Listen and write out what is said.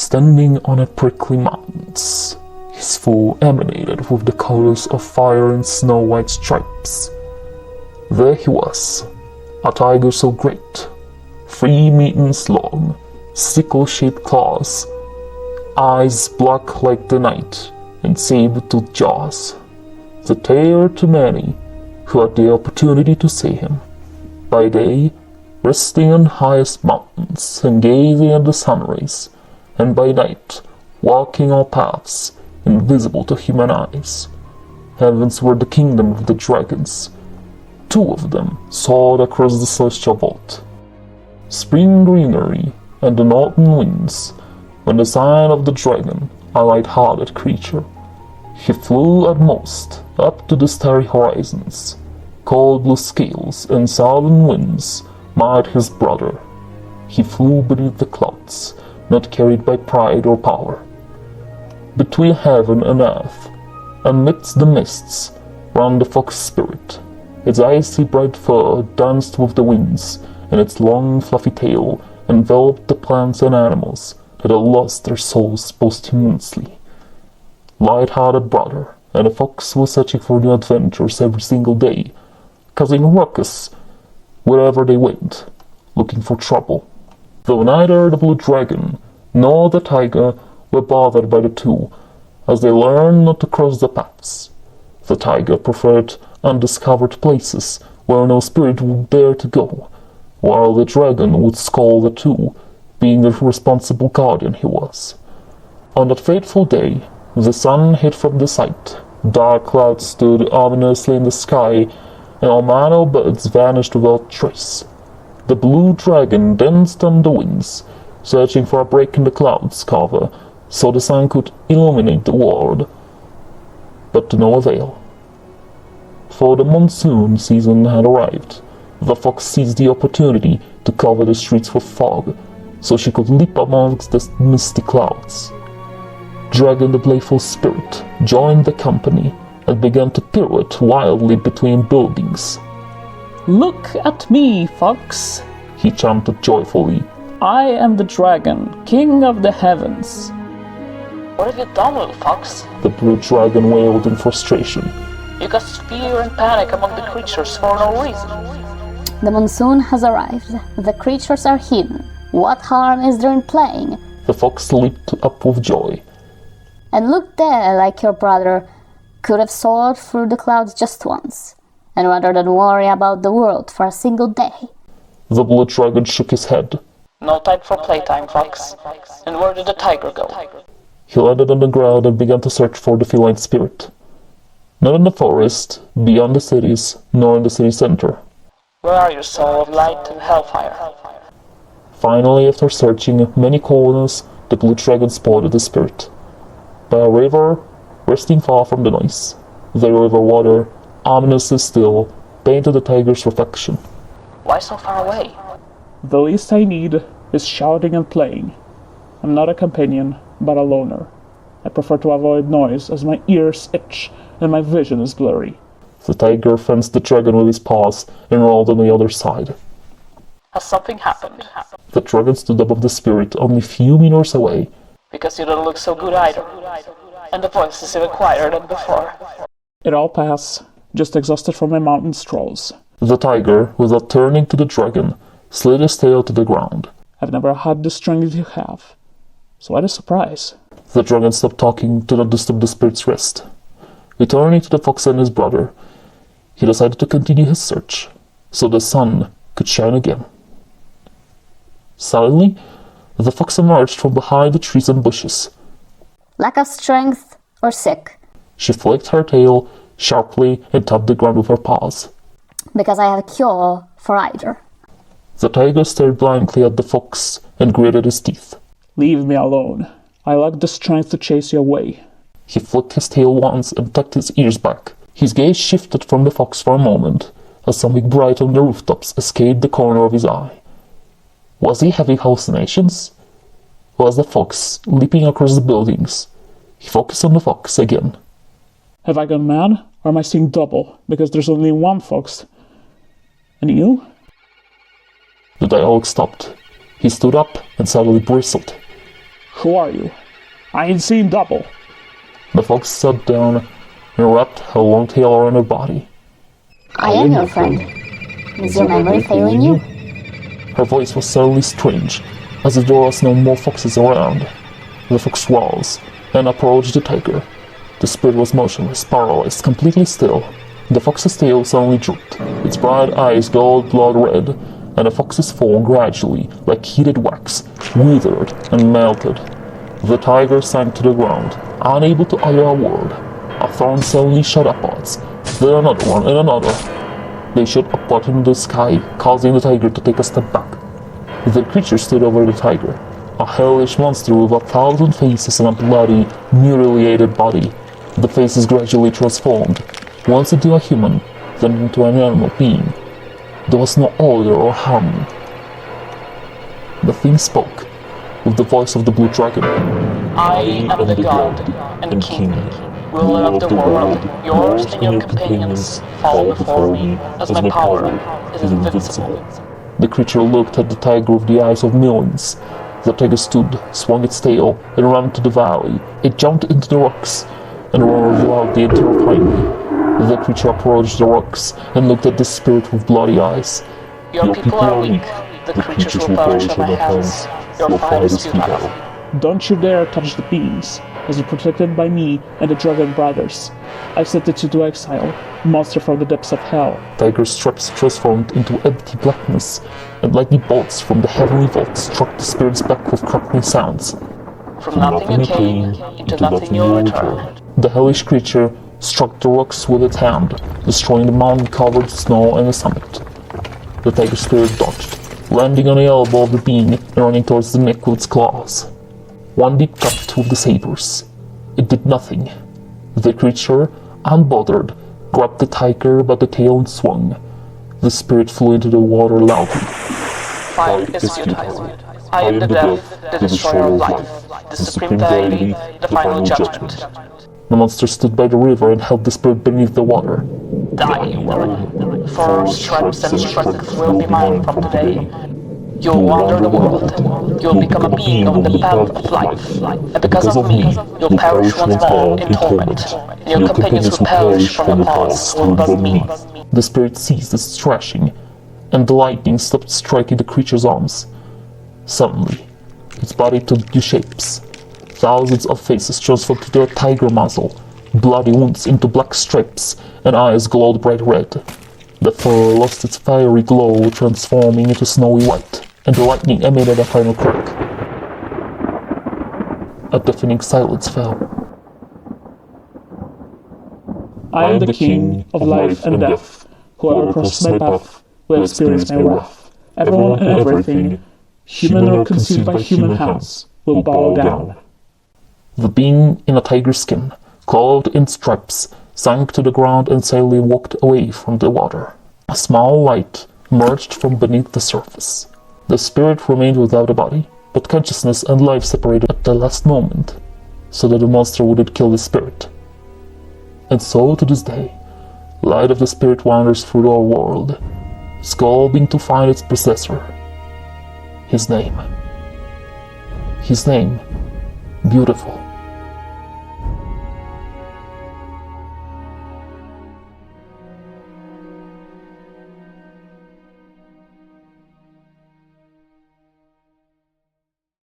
standing on a prickly mountains. His fur emanated with the colors of fire and snow-white stripes. There he was, a tiger so great, 3 meters long, sickle-shaped claws, eyes black like the night, and saber-toothed jaws. The terror to many who had the opportunity to see him. By day, resting on highest mountains and gazing at the sun rays, and by night, walking on paths invisible to human eyes. Heavens were the kingdom of the dragons. 2 of them soared across the celestial vault. Spring greenery and the northern winds, when the sign of the dragon, a light-hearted creature. He flew at most up to the starry horizons. Cold blue scales and southern winds marred his brother. He flew beneath the clouds, not carried by pride or power. Between heaven and earth, amidst the mists, ran the fox spirit. Its icy bright fur danced with the winds, and its long fluffy tail enveloped the plants and animals that had lost their souls posthumously. Light-hearted brother and the fox were searching for new adventures every single day, causing ruckus wherever they went, looking for trouble. Though neither the blue dragon nor the tiger were bothered by the 2, as they learned not to cross the paths. The tiger preferred undiscovered places where no spirit would dare to go, while the dragon would scold the 2, being the responsible guardian he was. On that fateful day, the sun hid from the sight, dark clouds stood ominously in the sky, and all manner of birds vanished without trace. The blue dragon danced on the winds, searching for a break in the clouds cover so the sun could illuminate the world, but to no avail. For the monsoon season had arrived. The fox seized the opportunity to cover the streets with fog, so she could leap amongst the misty clouds. Dragon the playful spirit joined the company and began to pirouette wildly between buildings. "Look at me, fox," he chanted joyfully. "I am the dragon, king of the heavens." "What have you done, little fox?" the blue dragon wailed in frustration. "You caused fear and panic among the creatures for no reason." The monsoon has arrived. The creatures are hidden. What harm is there in playing? The fox leaped up with joy. And look there, like your brother could have soared through the clouds just once, and rather than worry about the world for a single day. The blue dragon shook his head. "No time for playtime, fox. And where did the tiger go?" He landed on the ground and began to search for the feline spirit. Not in the forest, beyond the cities, nor in the city center. "Where are you, soul of light and hellfire?" Finally, after searching many corners, the blue dragon spotted the spirit. By a river, resting far from the noise. The river water, ominously still, painted the tiger's reflection. "Why so far away?" The least I need is shouting and playing. I'm not a companion, but a loner. I prefer to avoid noise as my ears itch and my vision is blurry. The tiger fenced the dragon with his paws and rolled on the other side. "Has something happened?" The dragon stood above the spirit only a few meters away. "Because you don't look so good either. And the voice is even quieter than before." It all pass, just exhausted from my mountain strolls. The tiger, without turning to the dragon, slid his tail to the ground. I've never had the strength you have. So what a surprise. The dragon stopped talking to not disturb the spirit's rest. Returning to the fox and his brother, he decided to continue his search, so the sun could shine again. Suddenly, the fox emerged from behind the trees and bushes. Lack of strength or sick? She flicked her tail sharply and tapped the ground with her paws. Because I have a cure for either. The tiger stared blankly at the fox and gritted his teeth. Leave me alone. I lack the strength to chase you away. He flicked his tail once and tucked his ears back. His gaze shifted from the fox for a moment, as something bright on the rooftops escaped the corner of his eye. Was he having hallucinations? Was the fox leaping across the buildings? He focused on the fox again. Have I gone mad, or am I seeing double, because there's only one fox? And you? The dialogue stopped. He stood up and suddenly bristled. Who are you? I ain't seen double. The fox sat down and wrapped her long tail around her body. I am your friend. Is your memory failing you? Her voice was suddenly strange, as if there was no more foxes around. The fox rose and approached the tiger. The spirit was motionless, paralyzed, completely still. The fox's tail suddenly drooped. Its bright eyes glowed blood red, and the fox's form gradually, like heated wax, withered and melted. The tiger sank to the ground, unable to utter a word. A thorn suddenly shot upwards, then another one and another. They shot upward in the sky, causing the tiger to take a step back. The creature stood over the tiger, a hellish monster with 1,000 faces and a bloody, mutilated body. The faces gradually transformed, once into a human, then into an animal being. There was no order or harmony. The thing spoke, with the voice of the blue dragon. I am the god and king, ruler of the world. Yours and your companions fall before me, as my power is invincible. The creature looked at the tiger with the eyes of millions. The tiger stood, swung its tail, and ran to the valley. It jumped into the rocks and roared loudly and terrifyingly. The creature approached the rocks and looked at the spirit with bloody eyes. Your people are weak. The creatures will perish at my hands. Your fight is futile. Don't you dare touch the beings, as you're protected by me and the Dragon Brothers. I sentenced you to exile, monster from the depths of hell. Tiger's stripes transformed into empty blackness, and lightning bolts from the heavenly vault struck the spirit's back with crackling sounds. From nothing you came, into nothing you'll return. The hellish creature struck the rocks with its hand, destroying the mountain-covered snow and the summit. The tiger spirit dodged, landing on the elbow of the being and running towards the neck with its claws. One deep cut with the sabers. It did nothing. The creature, unbothered, grabbed the tiger by the tail and swung. The spirit flew into the water loudly. Fight is futile. I am the death, the destroyer of life, the supreme deity, the final judgment. The monster stood by the river and held the spirit beneath the water. Die, you will. For stripes and strength will be mine from today. You'll wander the world. You'll become a being on the path of life. And because of me, you'll perish once more in torment. And your companions will perish from the past who love me. The spirit ceased its thrashing, and the lightning stopped striking the creature's arms. Suddenly, its body took new shapes. Thousands of faces transformed into a tiger muzzle, bloody wounds into black stripes, and eyes glowed bright red. The fur lost its fiery glow, transforming into snowy white, and the lightning emitted a final crack. A deafening silence fell. I am the king of life and death. Whoever crosses my path will experience my wrath. Everyone and everything, human or conceived by human hands, will bow down. The being in a tiger skin, clothed in stripes, sank to the ground and silently walked away from the water. A small light emerged from beneath the surface. The spirit remained without a body, but consciousness and life separated at the last moment, so that the monster wouldn't kill the spirit. And so, to this day, light of the spirit wanders through our world, skulking to find its possessor. His name, beautiful.